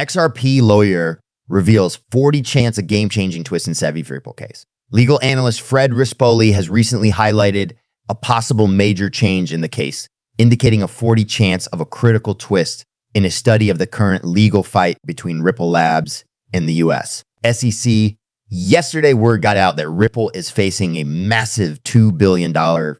XRP lawyer reveals 40 chance a game-changing twist in Savvy Ripple case. Legal analyst Fred Rispoli has recently highlighted a possible major change in the case, indicating a 40 chance of a critical twist in a study of the current legal fight between Ripple Labs and the US. SEC, yesterday word got out that Ripple is facing a massive $2 billion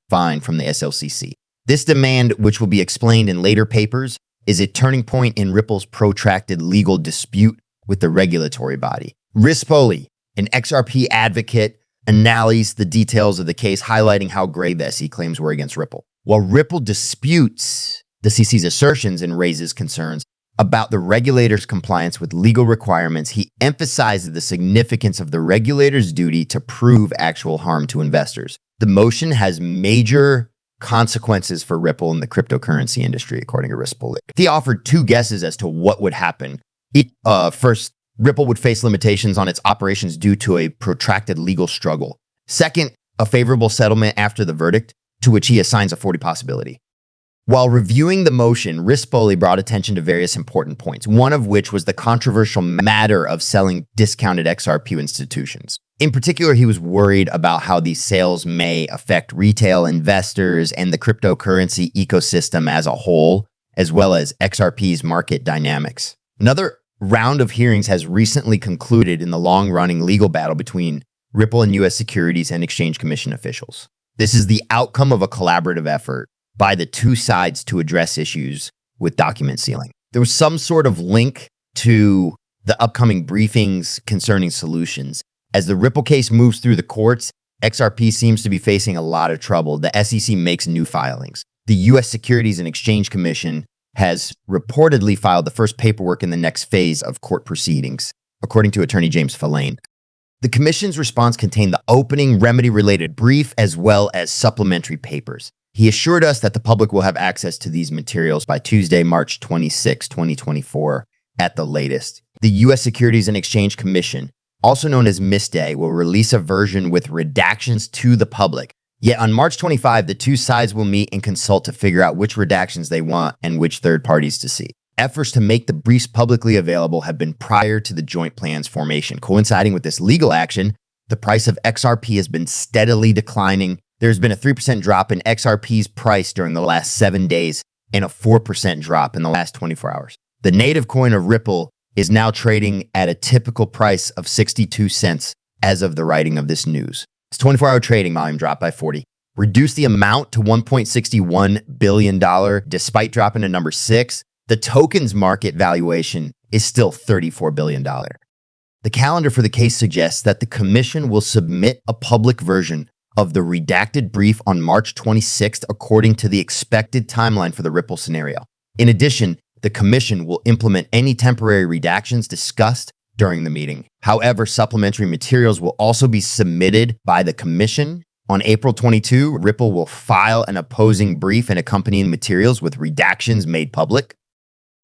fine from the SLCC. This demand, which will be explained in later papers, is a turning point in Ripple's protracted legal dispute with the regulatory body. Rispoli, an XRP advocate, analyzes the details of the case, highlighting how grave the SEC claims were against Ripple. While Ripple disputes the CC's assertions and raises concerns about the regulator's compliance with legal requirements, he emphasizes the significance of the regulator's duty to prove actual harm to investors. The motion has major consequences for Ripple in the cryptocurrency industry, according to Rispoli. He offered two guesses as to what would happen. First, Ripple would face limitations on its operations due to a protracted legal struggle. Second, a favorable settlement after the verdict, to which he assigns a 40 possibility. While reviewing the motion, Rispoli brought attention to various important points, one of which was the controversial matter of selling discounted XRP institutions. In particular, he was worried about how these sales may affect retail investors and the cryptocurrency ecosystem as a whole, as well as XRP's market dynamics. Another round of hearings has recently concluded in the long-running legal battle between Ripple and U.S. Securities and Exchange Commission officials. This is the outcome of a collaborative effort by the two sides to address issues with document sealing. There was some sort of link to the upcoming briefings concerning solutions. As the Ripple case moves through the courts, XRP seems to be facing a lot of trouble. The SEC makes new filings. The U.S. Securities and Exchange Commission has reportedly filed the first paperwork in the next phase of court proceedings, according to attorney James Filane. The commission's response contained the opening remedy-related brief as well as supplementary papers. He assured us that the public will have access to these materials by Tuesday, March 26, 2024, at the latest. The U.S. Securities and Exchange Commission, also known as MISDAY, will release a version with redactions to the public. Yet on March 25, the two sides will meet and consult to figure out which redactions they want and which third parties to see. Efforts to make the briefs publicly available have been prior to the joint plan's formation. Coinciding with this legal action, the price of XRP has been steadily declining. There's been a 3% drop in XRP's price during the last 7 days and a 4% drop in the last 24 hours. The native coin of Ripple is now trading at a typical price of 62 cents as of the writing of this news. Its 24-hour trading volume dropped by 40. Reduced the amount to $1.61 billion despite dropping to number 6. The token's market valuation is still $34 billion. The calendar for the case suggests that the commission will submit a public version of the redacted brief on March 26th, according to the expected timeline for the Ripple scenario. In addition, the commission will implement any temporary redactions discussed during the meeting. However, supplementary materials will also be submitted by the commission. On April 22, Ripple will file an opposing brief and accompanying materials with redactions made public.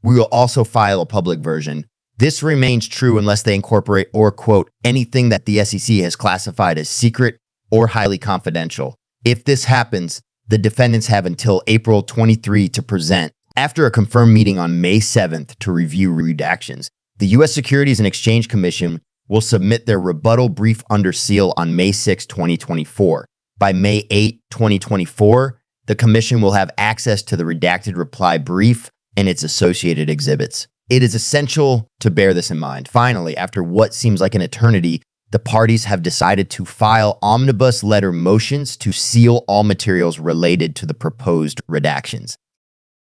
We will also file a public version. This remains true unless they incorporate or quote anything that the SEC has classified as secret or highly confidential. If this happens, the defendants have until April 23 to present. After a confirmed meeting on May 7th to review redactions, the U.S. Securities and Exchange Commission will submit their rebuttal brief under seal on May 6, 2024. By May 8, 2024, the commission will have access to the redacted reply brief and its associated exhibits. It is essential to bear this in mind. Finally, after what seems like an eternity, the parties have decided to file omnibus letter motions to seal all materials related to the proposed redactions.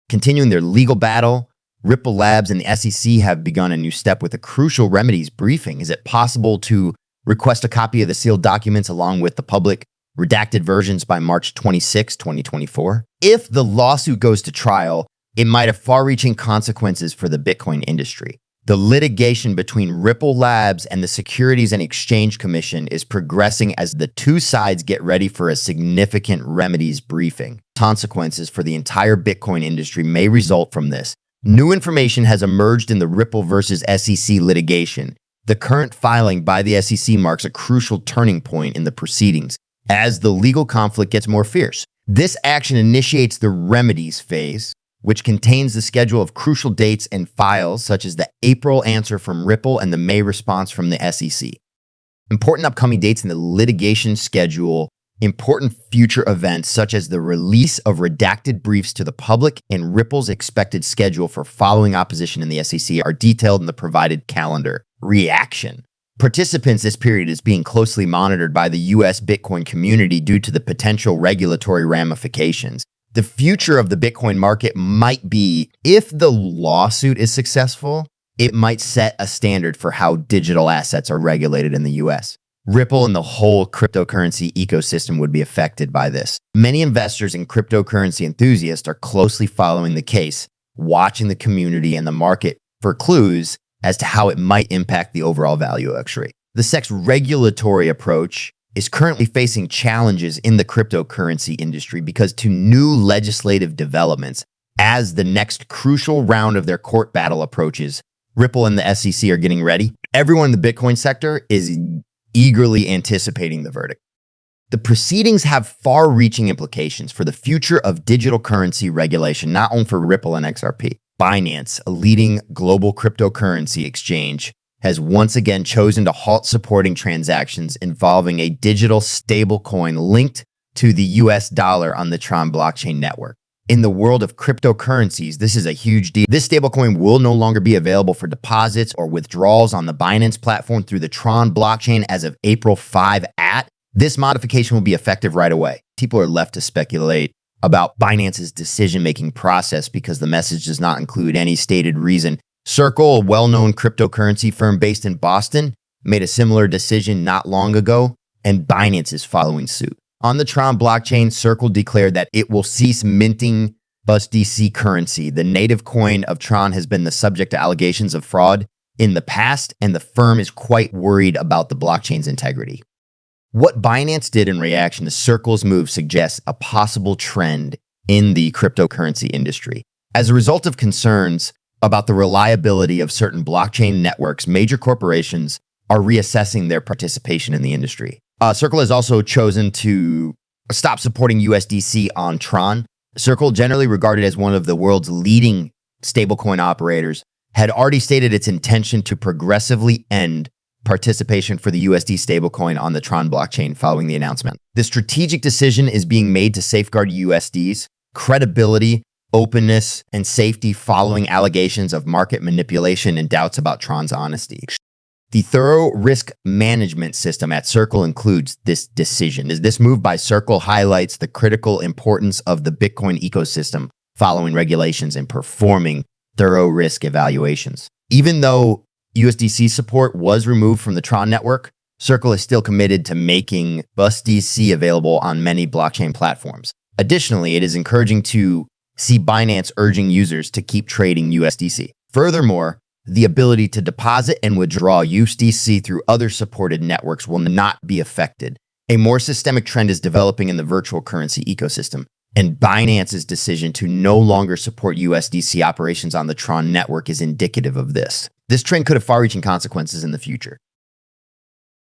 Continuing their legal battle, Ripple Labs and the SEC have begun a new step with a crucial remedies briefing. Is it possible to request a copy of the sealed documents along with the public redacted versions by March 26, 2024? If the lawsuit goes to trial, it might have far-reaching consequences for the Bitcoin industry. The litigation between Ripple Labs and the Securities and Exchange Commission is progressing as the two sides get ready for a significant remedies briefing. Consequences for the entire Bitcoin industry may result from this. New information has emerged in the Ripple versus SEC litigation. The current filing by the SEC marks a crucial turning point in the proceedings as the legal conflict gets more fierce. This action initiates the remedies phase, which contains the schedule of crucial dates and files such as the April answer from Ripple and the May response from the SEC. Important upcoming dates in the litigation schedule, important future events such as the release of redacted briefs to the public and Ripple's expected schedule for following opposition in the SEC are detailed in the provided calendar. Reaction. Participants this period is being closely monitored by the US Bitcoin community due to the potential regulatory ramifications. The future of the Bitcoin market might be, if the lawsuit is successful, it might set a standard for how digital assets are regulated in the US. Ripple and the whole cryptocurrency ecosystem would be affected by this. Many investors and cryptocurrency enthusiasts are closely following the case, watching the community and the market for clues as to how it might impact the overall value of XRP. The SEC's regulatory approach is currently facing challenges in the cryptocurrency industry because to new legislative developments as the next crucial round of their court battle approaches. Ripple and the SEC are getting ready. Everyone in the Bitcoin sector is eagerly anticipating the verdict. The proceedings have far-reaching implications for the future of digital currency regulation, not only for Ripple and XRP. Binance, a leading global cryptocurrency exchange, has once again chosen to halt supporting transactions involving a digital stablecoin linked to the US dollar on the Tron blockchain network. In the world of cryptocurrencies, this is a huge deal. This stablecoin will no longer be available for deposits or withdrawals on the Binance platform through the Tron blockchain as of April 5 at. This modification will be effective right away. People are left to speculate about Binance's decision-making process because the message does not include any stated reason. Circle, a well-known cryptocurrency firm based in Boston, made a similar decision not long ago, and Binance is following suit. On the Tron blockchain, Circle declared that it will cease minting BUSDC currency. The native coin of Tron has been the subject to allegations of fraud in the past, and the firm is quite worried about the blockchain's integrity. What Binance did in reaction to Circle's move suggests a possible trend in the cryptocurrency industry. As a result of concerns about the reliability of certain blockchain networks, major corporations are reassessing their participation in the industry. Circle has also chosen to stop supporting USDC on Tron. Circle, generally regarded as one of the world's leading stablecoin operators, had already stated its intention to progressively end participation for the USD stablecoin on the Tron blockchain following the announcement. This strategic decision is being made to safeguard USD's credibility, openness, and safety following allegations of market manipulation and doubts about Tron's honesty. The thorough risk management system at Circle includes this decision. This move by Circle highlights the critical importance of the Bitcoin ecosystem following regulations and performing thorough risk evaluations. Even though USDC support was removed from the Tron network, Circle is still committed to making BUSDC available on many blockchain platforms. Additionally, it is encouraging to see Binance urging users to keep trading USDC. Furthermore, the ability to deposit and withdraw USDC through other supported networks will not be affected. A more systemic trend is developing in the virtual currency ecosystem, and Binance's decision to no longer support USDC operations on the Tron network is indicative of this. This trend could have far-reaching consequences in the future.